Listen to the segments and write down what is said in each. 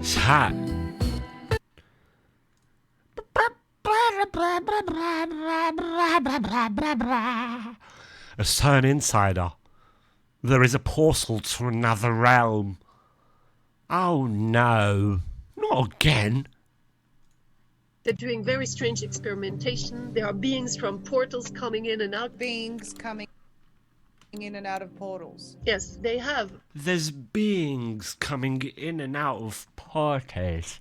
CERN. A CERN insider. There is a portal to another realm. Oh no, not again. They're doing very strange experimentation. There are beings from portals coming in and out. Beings coming in and out of portals. Yes, they have. There's beings coming in and out of portals.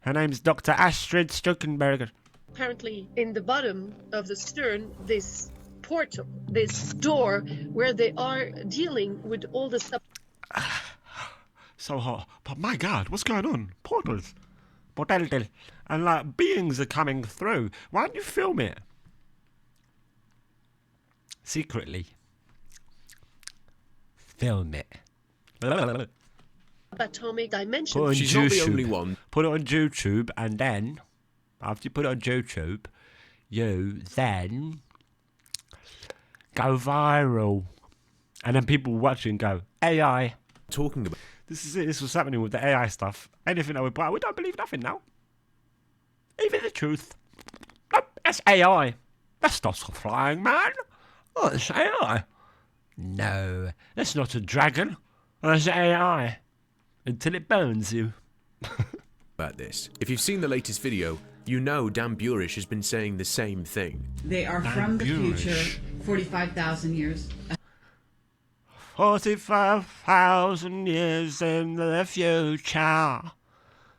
Her name's Dr. Astrid Stuckenberger. Apparently, in the bottom of the CERN, this portal, this door, where they are dealing with all the stuff. So hot. But my God, what's going on? Portals. Portal. And like beings are coming through. Why don't you film it? Secretly. Film it. Atomic dimension. Put it on She's YouTube. not the only one. Put it on YouTube, and then, after you put it on YouTube, you then go viral. And then people watch it and go, AI. Talking about. This is it. This was happening with the AI stuff. Anything that we buy, we don't believe nothing now. Even the truth. No, that's AI. That's not a flying man. Oh, it's AI. No, that's not a dragon. That's AI. Until it burns you. About this. If you've seen the latest video, you know Dan Burish has been saying the same thing. They are from the future, 45,000 years. 45,000 years in the future.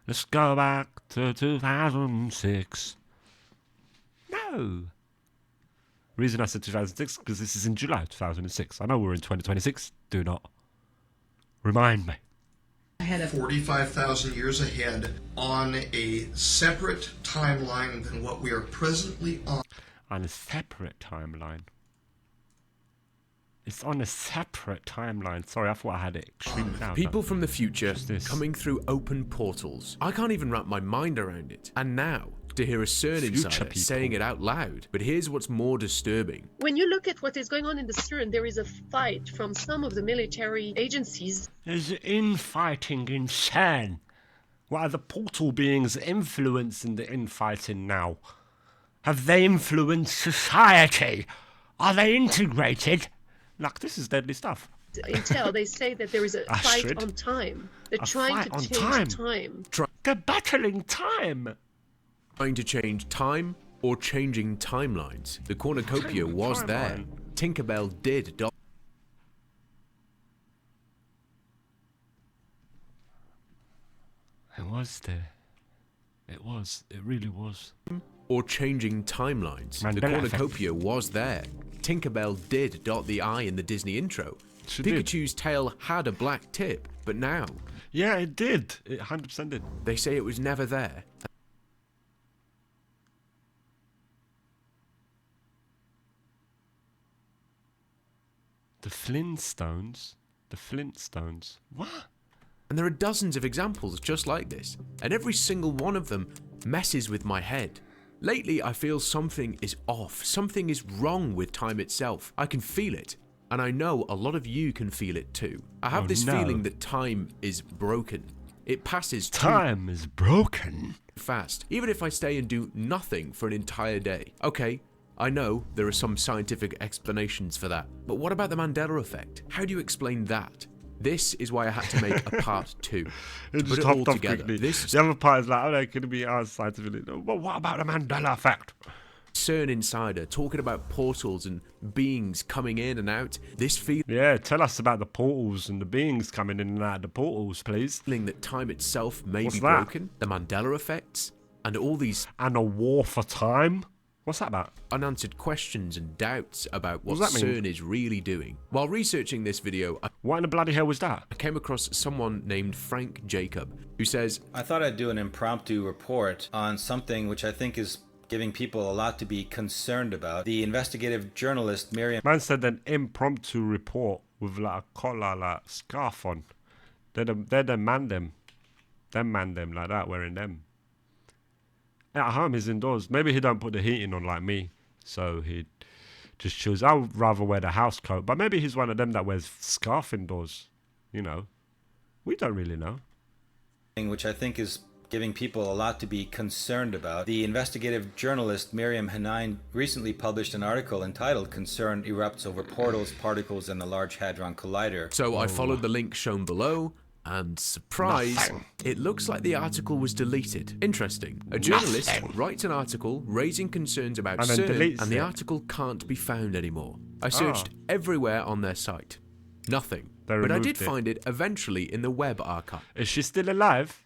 Let's go back to 2006. No. Reason I said 2006 because this is in July 2006. I know we're in 2026. Do not remind me. Ahead of 45,000 years ahead on a separate timeline than what we are presently on. On a separate timeline. It's on a separate timeline. Sorry, I thought I had it extremely down. People from the future this? coming through open portals. I can't even wrap my mind around it. And now, to hear a CERN Future insider people. saying it out loud. But here's what's more disturbing. When you look at what is going on in the CERN, there is a fight from some of the military agencies. There's infighting in CERN. What are the portal beings influencing the infighting now? Have they influenced society? Are they integrated? Like, this is deadly stuff. Intel, they say that there is a Astrid? fight on time. They're A trying fight to on change time? time. They're battling time. Trying to change time or changing timelines. The cornucopia was there. Tinkerbell did. It was there. It was. It really was. Or changing timelines. The Mandela cornucopia was there. Tinkerbell did dot the I in the Disney intro. She did. Pikachu's tail had a black tip, but now Yeah, it did. It 100% did. they say it was never there. The Flintstones. The Flintstones. What? And there are dozens of examples just like this, and every single one of them messes with my head. Lately, I feel something is off, something is wrong with time itself. I can feel it, and I know a lot of you can feel it too. I have this feeling that time is broken. It passes Time is broken. too fast, even if I stay and do nothing for an entire day. Okay, I know there are some scientific explanations for that, but what about the Mandela effect? How do you explain that? This is why I had to make a part 2. It To just put it all hopped off together. quickly. This The other part is like, oh, that could be scientific. But what about the Mandela effect? CERN insider talking about portals and beings coming in and out. This Yeah, tell us about the portals and the beings coming in and out of the portals, please. feeling that time itself may What's be that? broken, the Mandela effects, and all these And a war for time? What's that about? unanswered questions and doubts about what What does that mean? CERN is really doing. While researching this video, What in the bloody hell was that? I came across someone named Frank Jacob, who says, I thought I'd do an impromptu report on something which I think is giving people a lot to be concerned about. The investigative journalist Miriam Man said an impromptu report with like a collar, like scarf on. They're the man them. Them man them like that, wearing them. At home, he's indoors. Maybe he don't put the heating on like me, so he just chills. I would rather wear the house coat, but maybe he's one of them that wears scarf indoors. You know, we don't really know. which I think is giving people a lot to be concerned about. The investigative journalist Miriam Hanine recently published an article entitled "CERN Erupts Over Portals, Particles, and the Large Hadron Collider." So I followed the link shown below, and surprise, Nothing. it looks like the article was deleted. Interesting. A journalist writes an article raising concerns about And then CERN, deletes and the it. article can't be found anymore. I searched everywhere on their site. Nothing. They But I removed did it. find it eventually in the web archive. Is she still alive?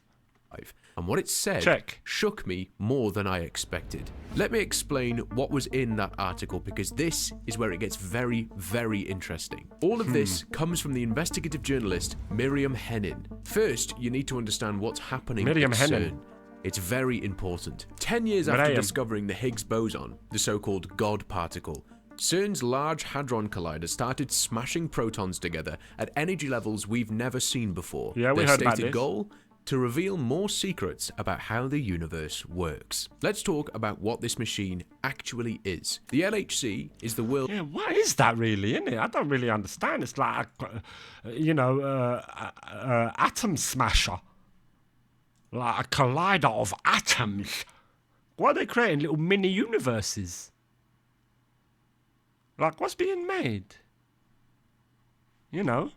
And what it said Check. shook me more than I expected. Let me explain what was in that article, because this is where it gets very, very interesting. All of this comes from the investigative journalist Miriam Hanine. First, you need to understand what's happening Miriam at Hanine. CERN. It's very important. 10 years after Miriam. discovering the Higgs boson, the so-called God particle, CERN's Large Hadron Collider started smashing protons together at energy levels we've never seen before. Yeah, we Their heard about stated this. goal? To reveal more secrets about how the universe works. Let's talk about what this machine actually is. The LHC is the world. Yeah, what is that really, innit? I don't really understand. It's like, atom smasher. Like a collider of atoms. Why are they creating little mini universes? Like, what's being made? You know?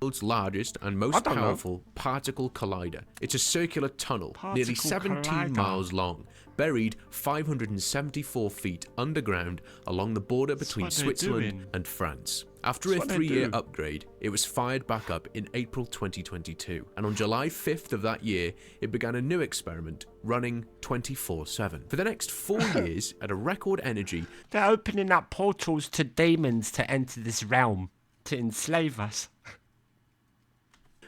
World's largest and I most don't know. powerful particle collider. It's a circular tunnel, nearly Particle 17 collider. miles long, buried 574 feet underground along the border between what they're Switzerland doing. and France. After That's a what they 3-year do. upgrade, it was fired back up in April 2022, and on July 5th of that year, it began a new experiment running 24/7. For the next 4 years, at a record energy, They're opening up portals to demons to enter this realm, to enslave us.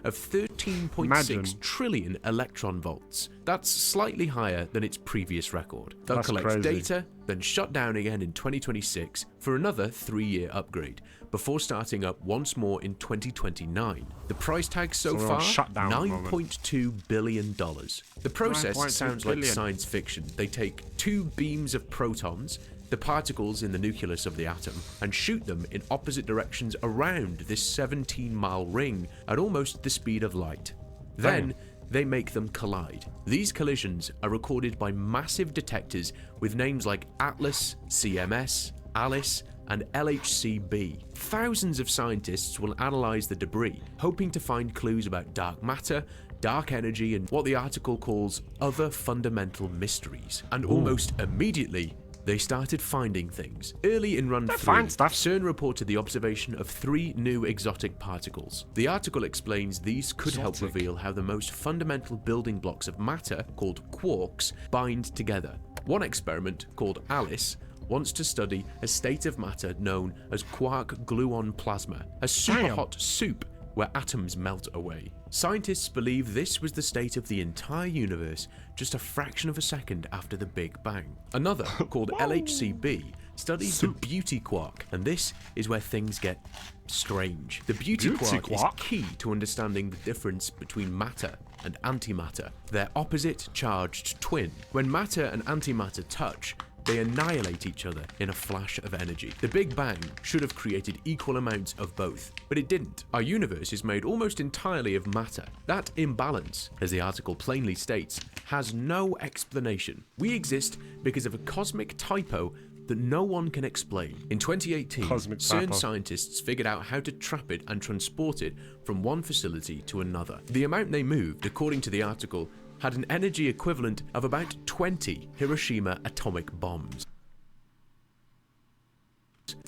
of 13.6 Imagine. trillion electron volts. That's slightly higher than its previous record. They'll That's collect crazy. data, then shut down again in 2026 for another 3-year upgrade, before starting up once more in 2029. The price tag so So we're on far, shutdown at the moment. $9.2 billion. The process 9.2 sounds like billion. science fiction. They take 2 beams of protons, the particles in the nucleus of the atom, and shoot them in opposite directions around this 17-mile ring at almost the speed of light. Then they make them collide. These collisions are recorded by massive detectors with names like Atlas, CMS, Alice, and LHCb. Thousands of scientists will analyze the debris, hoping to find clues about dark matter, dark energy, and what the article calls other fundamental mysteries. And almost immediately, they started finding things. Early in run 3, find stuff. CERN reported the observation of 3 new exotic particles. The article explains these could help Exotic. reveal how the most fundamental building blocks of matter, called quarks, bind together. One experiment, called Alice, wants to study a state of matter known as quark-gluon plasma, a superhot soup where atoms melt away. Scientists believe this was the state of the entire universe just a fraction of a second after the Big Bang. Another, called LHCb, studies the beauty quark, and this is where things get strange. The beauty quark is key to understanding the difference between matter and antimatter, their opposite charged twin. When matter and antimatter touch, they annihilate each other in a flash of energy. The Big Bang should have created equal amounts of both, but it didn't. Our universe is made almost entirely of matter. That imbalance, as the article plainly states, has no explanation. We exist because of a cosmic typo that no one can explain. In 2018, Cosmic CERN typo. scientists figured out how to trap it and transport it from one facility to another. The amount they moved, according to the article, had an energy equivalent of about 20 Hiroshima atomic bombs.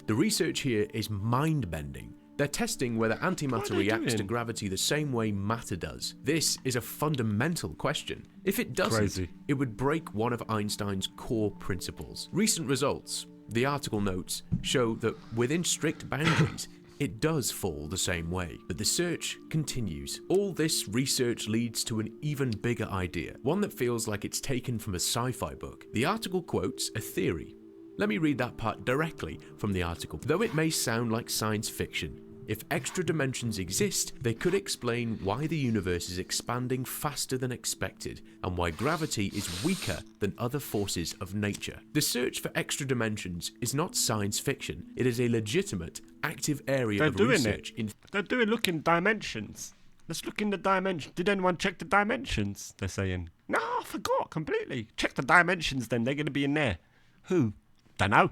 The research here is mind-bending. They're testing whether antimatter they reacts to doing? gravity the same way matter does. This is a fundamental question. If it doesn't, Crazy. it would break one of Einstein's core principles. Recent results, the article notes, show that within strict boundaries, it does fall the same way. But the search continues. All this research leads to an even bigger idea, one that feels like it's taken from a sci-fi book. The article quotes a theory. Let me read that part directly from the article. Though it may sound like science fiction, if extra dimensions exist, they could explain why the universe is expanding faster than expected and why gravity is weaker than other forces of nature. The search for extra dimensions is not science fiction. It is a legitimate, active area They're of doing research it. They're doing looking dimensions. Let's look in the dimension. Did anyone check the dimensions? They're saying. No, I forgot completely. Check the dimensions then. They're going to be in there. Who? Dunno.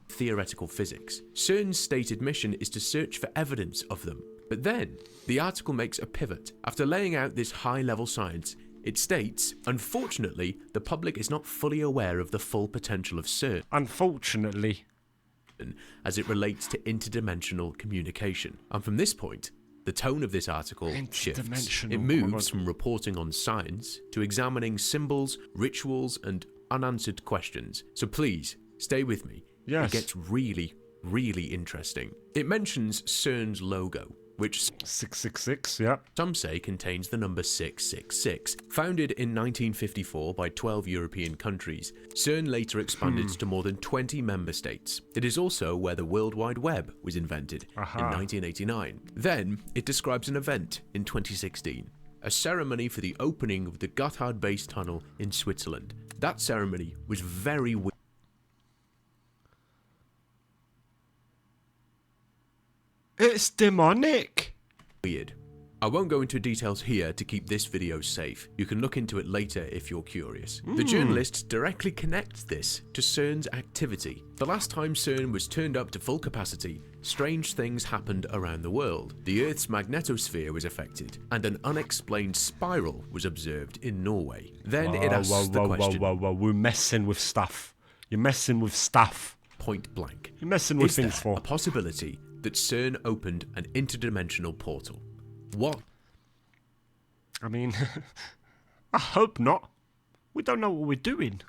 Theoretical physics. CERN's stated mission is to search for evidence of them. But then, the article makes a pivot. After laying out this high-level science, it states, unfortunately, the public is not fully aware of the full potential of CERN. Unfortunately. As it relates to interdimensional communication. And from this point, the tone of this article shifts. It moves from reporting on science to examining symbols, rituals, and unanswered questions. So please, stay with me. Yes. It gets really, really interesting. It mentions CERN's logo, which 666, yeah. some say contains the number 666. Founded in 1954 by 12 European countries, CERN later expanded to more than 20 member states. It is also where the World Wide Web was invented in 1989. Then, it describes an event in 2016, a ceremony for the opening of the Gotthard Base Tunnel in Switzerland. That ceremony was very weird. It's demonic. Weird. I won't go into details here to keep this video safe. You can look into it later if you're curious. The journalist directly connects this to CERN's activity. The last time CERN was turned up to full capacity, strange things happened around the world. The Earth's magnetosphere was affected, and an unexplained spiral was observed in Norway. Then it asks the question. We're messing with stuff. You're messing with stuff. Point blank. You're messing with Is things there for. a possibility that CERN opened an interdimensional portal? What I mean, I hope not. We don't know what we're doing.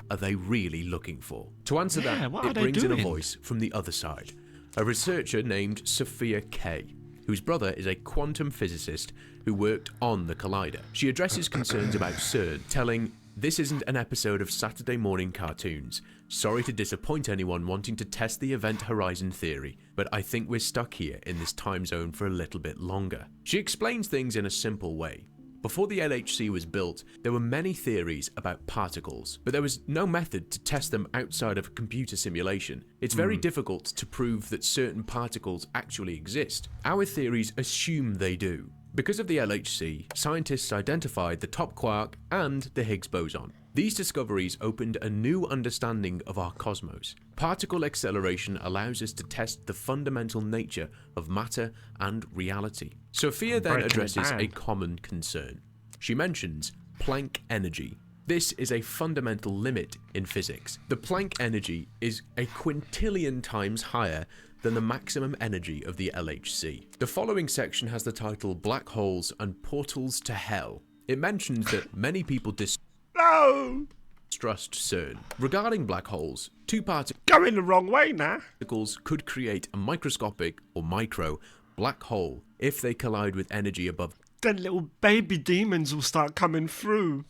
are they really looking for? To answer that, what are it they brings in a doing? voice from the other side. A researcher named Sophia Kay, whose brother is a quantum physicist who worked on the collider. She addresses concerns about CERN, telling, "This isn't an episode of Saturday morning cartoons. Sorry to disappoint anyone wanting to test the event horizon theory, but I think we're stuck here in this time zone for a little bit longer." She explains things in a simple way. Before the LHC was built, there were many theories about particles, but there was no method to test them outside of a computer simulation. It's very difficult to prove that certain particles actually exist. Our theories assume they do. Because of the LHC, scientists identified the top quark and the Higgs boson. These discoveries opened a new understanding of our cosmos. Particle acceleration allows us to test the fundamental nature of matter and reality. Sophia then addresses a common concern. She mentions Planck energy. This is a fundamental limit in physics. The Planck energy is a quintillion times higher than the maximum energy of the LHC. The following section has the title Black Holes and Portals to Hell. It mentions that many people distrust CERN. Regarding black holes, two Going the wrong way now. particles could create a microscopic or micro black hole if they collide with energy above. Then little baby demons will start coming through.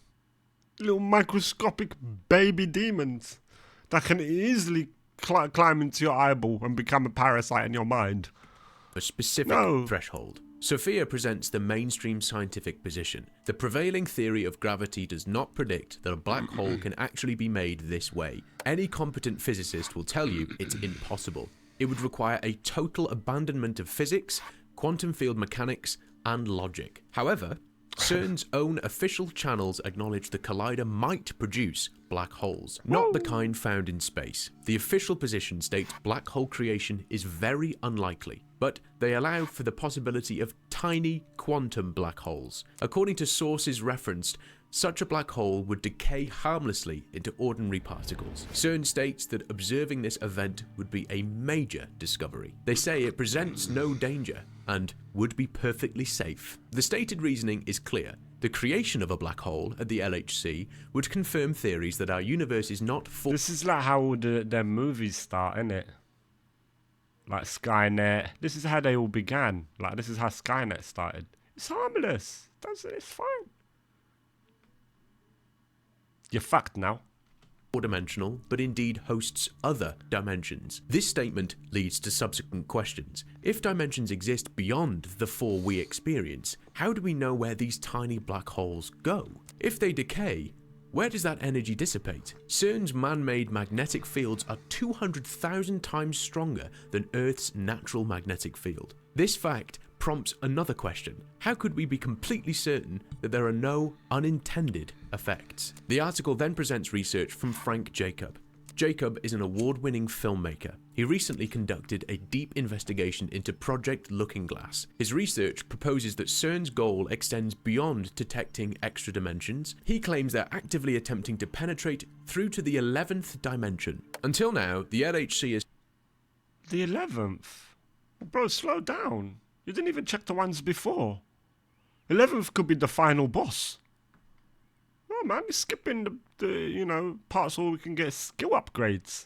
Little microscopic baby demons that can easily climb into your eyeball and become a parasite in your mind. A specific threshold. Sophia presents the mainstream scientific position. The prevailing theory of gravity does not predict that a black hole can actually be made this way. Any competent physicist will tell you it's impossible. It would require a total abandonment of physics, quantum field mechanics, and logic. However, CERN's own official channels acknowledge the collider might produce black holes, not the kind found in space. The official position states black hole creation is very unlikely, but they allow for the possibility of tiny quantum black holes. According to sources referenced, such a black hole would decay harmlessly into ordinary particles. CERN states that observing this event would be a major discovery. They say it presents no danger and would be perfectly safe. The stated reasoning is clear. The creation of a black hole at the LHC would confirm theories that our universe is not full. This is like how all their movies start, isn't it? Like Skynet. This is how they all began. Like, this is how Skynet started. It's harmless. It's fine. You're fucked now. Four-dimensional, but indeed hosts other dimensions. This statement leads to subsequent questions. If dimensions exist beyond the four we experience, how do we know where these tiny black holes go? If they decay, where does that energy dissipate? CERN's man-made magnetic fields are 200,000 times stronger than Earth's natural magnetic field. This fact prompts another question. How could we be completely certain that there are no unintended effects? The article then presents research from Frank Jacob. Jacob is an award-winning filmmaker. He recently conducted a deep investigation into Project Looking Glass. His research proposes that CERN's goal extends beyond detecting extra dimensions. He claims they're actively attempting to penetrate through to the 11th dimension. Until now, the LHC is... The 11th? Bro, slow down. You didn't even check the ones before. 11th could be the final boss. Oh man, you're skipping the parts where we can get skill upgrades.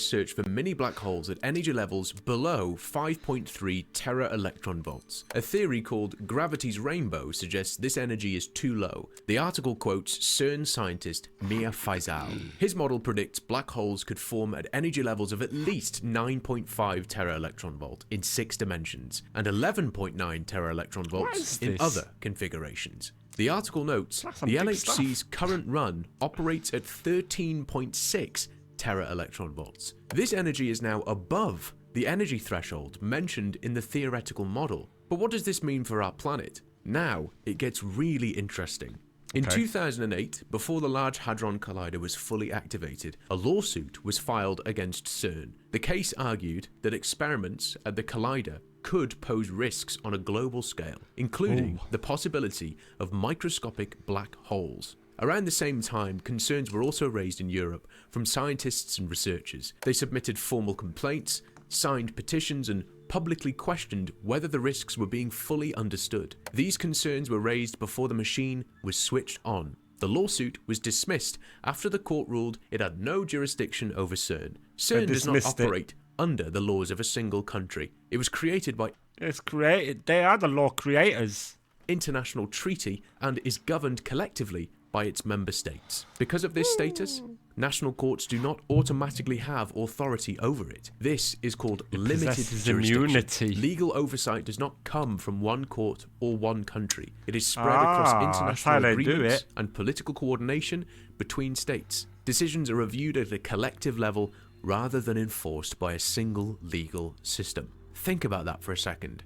search for mini black holes at energy levels below 5.3 tera-electron volts. A theory called gravity's rainbow suggests this energy is too low. The article quotes CERN scientist Mir Faisal. His model predicts black holes could form at energy levels of at least 9.5 tera-electron volt in 6 dimensions and 11.9 tera-electron volts in other configurations. The article notes the LHC's current run operates at 13.6 tera-electron volts. This energy is now above the energy threshold mentioned in the theoretical model. But what does this mean for our planet? Now it gets really interesting. In 2008, before the Large Hadron Collider was fully activated, a lawsuit was filed against CERN. The case argued that experiments at the collider could pose risks on a global scale, including the possibility of microscopic black holes. Around the same time, concerns were also raised in Europe from scientists and researchers. They submitted formal complaints, signed petitions, and publicly questioned whether the risks were being fully understood. These concerns were raised before the machine was switched on. The lawsuit was dismissed after the court ruled it had no jurisdiction over CERN. CERN does not operate under the laws of a single country. It was created by... They are the law creators. ...international treaty and is governed collectively by its member states. Because of this status, national courts do not automatically have authority over it. This is called limited jurisdiction. Immunity. Legal oversight does not come from one court or one country. It is spread across international agreements and political coordination between states. Decisions are reviewed at a collective level rather than enforced by a single legal system. Think about that for a second.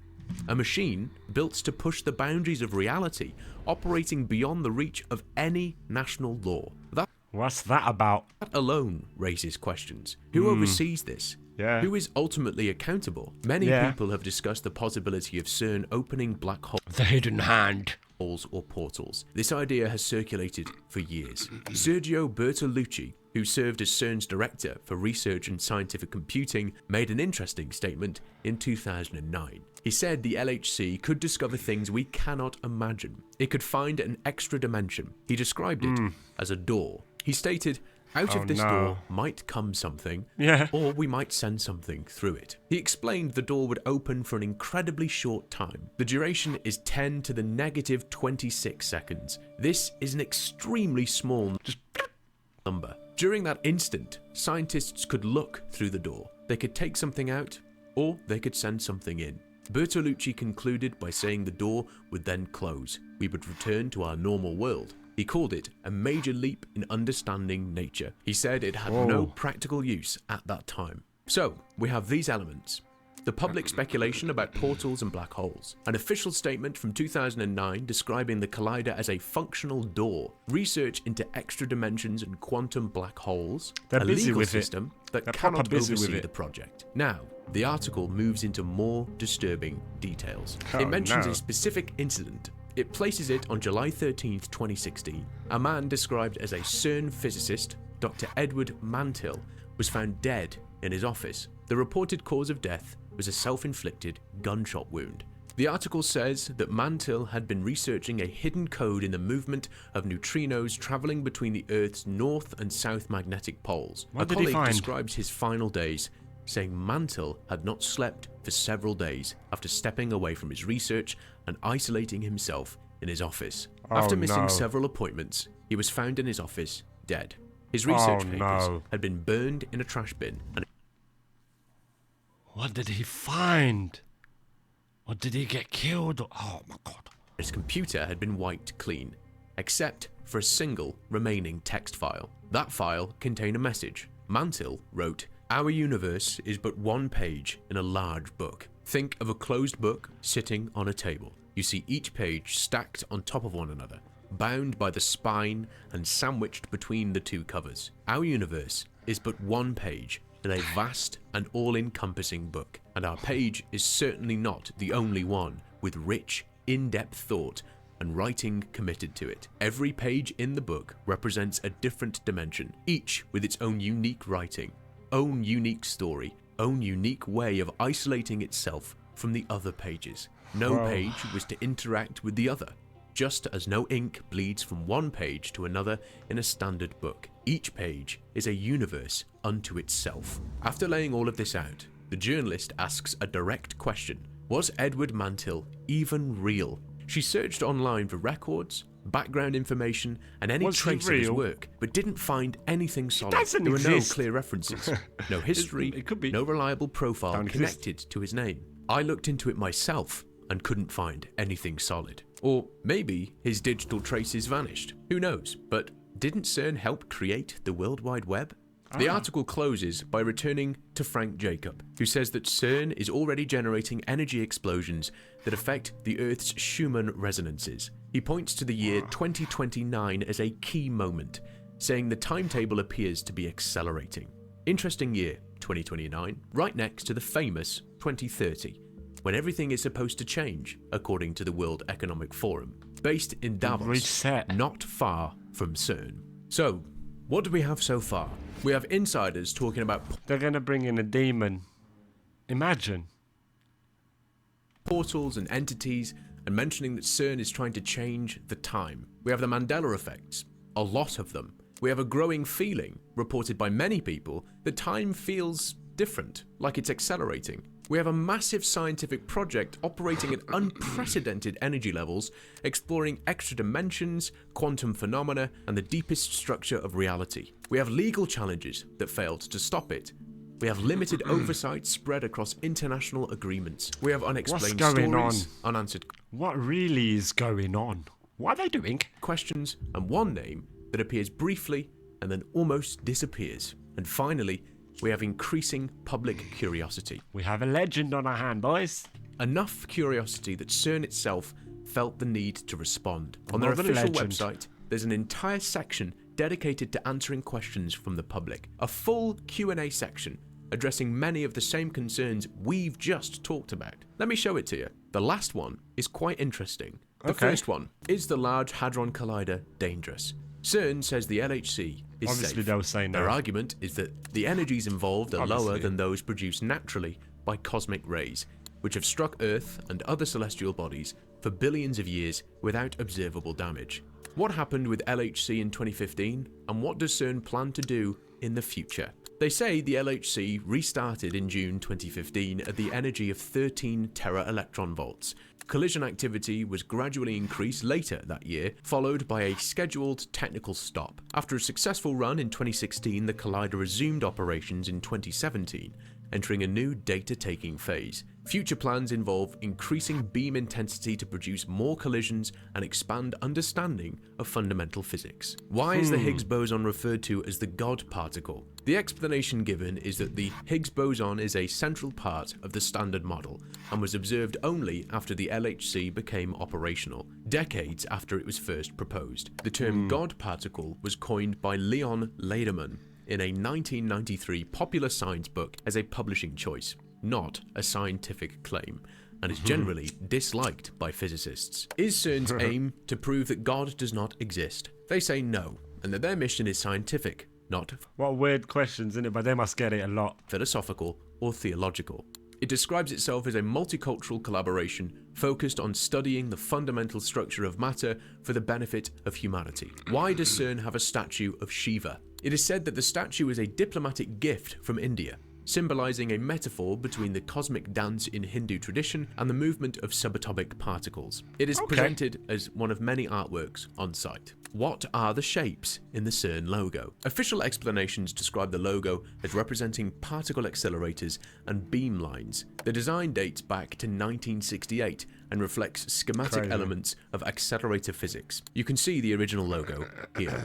A machine built to push the boundaries of reality, operating beyond the reach of any national law. What's that about? That alone raises questions. Who oversees this? Yeah. Who is ultimately accountable? Many people have discussed the possibility of CERN opening black holes. The hidden hand. Or portals. This idea has circulated for years. Sergio Bertolucci, who served as CERN's director for research and scientific computing, made an interesting statement in 2009. He said the LHC could discover things we cannot imagine. It could find an extra dimension. He described it as a door. He stated, out of this door might come something, or we might send something through it. He explained the door would open for an incredibly short time. The duration is 10 to the negative 26 seconds. This is an extremely small number. During that instant, scientists could look through the door. They could take something out, or they could send something in. Bertolucci concluded by saying the door would then close. We would return to our normal world. He called it a major leap in understanding nature. He said it had no practical use at that time. So, we have these elements. The public speculation about portals and black holes. An official statement from 2009 describing the collider as a functional door. Research into extra dimensions and quantum black holes. They're a busy legal with system that They're cannot busy oversee with the project. Now, the article moves into more disturbing details. It mentions a specific incident. It places it on July 13th, 2016. A man described as a CERN physicist, Dr. Edward Mantill, was found dead in his office. The reported cause of death was a self-inflicted gunshot wound. The article says that Mantill had been researching a hidden code in the movement of neutrinos traveling between the Earth's north and south magnetic poles. A colleague describes his final days, saying Mantill had not slept for several days after stepping away from his research and isolating himself in his office. After missing several appointments, he was found in his office dead. His research papers had been burned in a trash bin. And what did he find? Or did he get killed? Oh my god. His computer had been wiped clean, except for a single remaining text file. That file contained a message. Mantill wrote, "Our universe is but one page in a large book. Think of a closed book sitting on a table. You see each page stacked on top of one another, bound by the spine and sandwiched between the two covers. Our universe is but one page in a vast and all-encompassing book, and our page is certainly not the only one with rich, in-depth thought and writing committed to it. Every page in the book represents a different dimension, each with its own unique writing, own unique story, own unique way of isolating itself from the other pages. No page was to interact with the other, just as no ink bleeds from one page to another in a standard book. Each page is a universe unto itself. After laying all of this out, the journalist asks a direct question. Was Edward Mantill even real? She searched online for records, background information, and any trace of his work, but didn't find anything solid. There were no clear references, no history, it could be. no reliable profile connected to his name. I looked into it myself and couldn't find anything solid. Or maybe his digital traces vanished. Who knows? But didn't CERN help create the World Wide Web? The article closes by returning to Frank Jacob, who says that CERN is already generating energy explosions that affect the Earth's Schumann resonances. He points to the year 2029 as a key moment, saying the timetable appears to be accelerating. Interesting year, 2029, right next to the famous 2030, when everything is supposed to change, according to the World Economic Forum, based in Davos, not far from CERN. So, what do we have so far? We have insiders talking about they're going to bring in a demon. Imagine. Portals and entities, and mentioning that CERN is trying to change the time. We have the Mandela effects, a lot of them. We have a growing feeling, reported by many people, that time feels different, like it's accelerating. We have a massive scientific project operating at unprecedented energy levels, exploring extra dimensions, quantum phenomena, and the deepest structure of reality. We have legal challenges that failed to stop it. We have limited oversight spread across international agreements. We have unexplained stories, unanswered What really is going on? What are they doing? questions, and one name that appears briefly and then almost disappears. And finally, we have increasing public curiosity. We have a legend on our hand, boys. Enough curiosity that CERN itself felt the need to respond. On their official website, there's an entire section dedicated to answering questions from the public. A full Q&A section addressing many of the same concerns we've just talked about. Let me show it to you. The last one is quite interesting. The first one, is the Large Hadron Collider dangerous? CERN says the LHC is Obviously safe. they'll say no. Their argument is that the energies involved are lower than those produced naturally by cosmic rays, which have struck Earth and other celestial bodies for billions of years without observable damage. What happened with LHC in 2015, and what does CERN plan to do in the future? They say the LHC restarted in June 2015 at the energy of 13 tera-electron volts. Collision activity was gradually increased later that year, followed by a scheduled technical stop. After a successful run in 2016, the collider resumed operations in 2017, entering a new data-taking phase. Future plans involve increasing beam intensity to produce more collisions and expand understanding of fundamental physics. Why is the Higgs boson referred to as the God particle? The explanation given is that the Higgs boson is a central part of the Standard Model and was observed only after the LHC became operational, decades after it was first proposed. The term God particle was coined by Leon Lederman in a 1993 popular science book as a publishing choice, not a scientific claim, and is generally disliked by physicists. Is CERN's aim to prove that God does not exist? They say no, and that their mission is scientific, not What weird questions, isn't it? But they must get it a lot. philosophical or theological. It describes itself as a multicultural collaboration focused on studying the fundamental structure of matter for the benefit of humanity. Why does CERN have a statue of Shiva? It is said that the statue is a diplomatic gift from India, symbolizing a metaphor between the cosmic dance in Hindu tradition and the movement of subatomic particles. It is presented as one of many artworks on site. What are the shapes in the CERN logo? Official explanations describe the logo as representing particle accelerators and beam lines. The design dates back to 1968 and reflects schematic elements of accelerator physics. You can see the original logo here.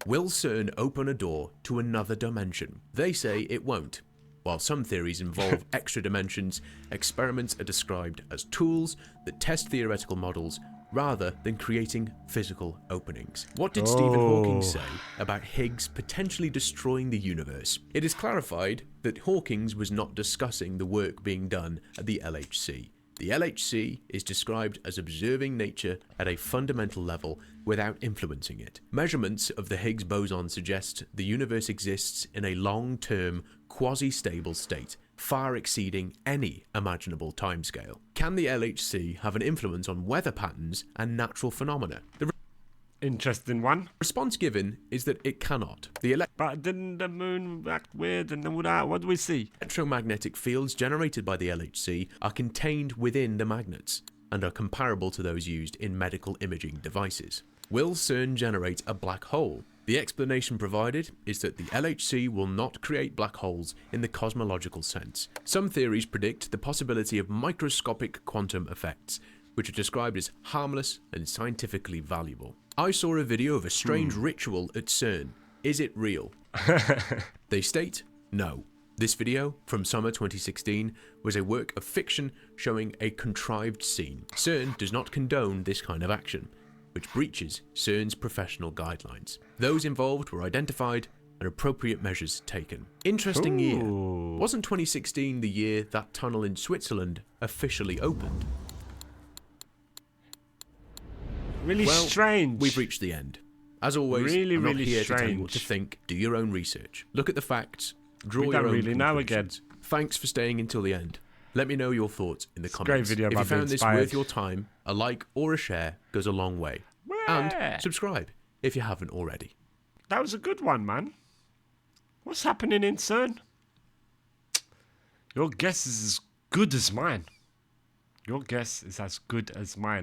Will CERN open a door to another dimension? They say it won't. While some theories involve extra dimensions, experiments are described as tools that test theoretical models rather than creating physical openings. What did Stephen Hawking say about Higgs potentially destroying the universe? It is clarified that Hawking was not discussing the work being done at the LHC. The LHC is described as observing nature at a fundamental level without influencing it. Measurements of the Higgs boson suggest the universe exists in a long-term, quasi-stable state, far exceeding any imaginable timescale. Can the LHC have an influence on weather patterns and natural phenomena? The Interesting one. response given is that it cannot. But didn't the moon act weird and all that? What do we see? Electromagnetic fields generated by the LHC are contained within the magnets and are comparable to those used in medical imaging devices. Will CERN generate a black hole? The explanation provided is that the LHC will not create black holes in the cosmological sense. Some theories predict the possibility of microscopic quantum effects, which are described as harmless and scientifically valuable. I saw a video of a strange ritual at CERN. Is it real? They state, no. This video, from summer 2016, was a work of fiction showing a contrived scene. CERN does not condone this kind of action, which breaches CERN's professional guidelines. Those involved were identified and appropriate measures taken. Interesting year. Wasn't 2016 the year that tunnel in Switzerland officially opened? Really strange. We've reached the end. As always, Really, I'm not really here to tell you what to strange. think. Do your own research. Look at the facts. Draw We your don't own really know conclusions. Thanks for staying until the end. Let me know your thoughts in the a great comments. video If you about being found this inspired. worth your time, a like or a share goes a long way. Yeah. And subscribe if you haven't already. That was a good one, man. What's happening in CERN? Your guess is as good as mine. Your guess is as good as mine.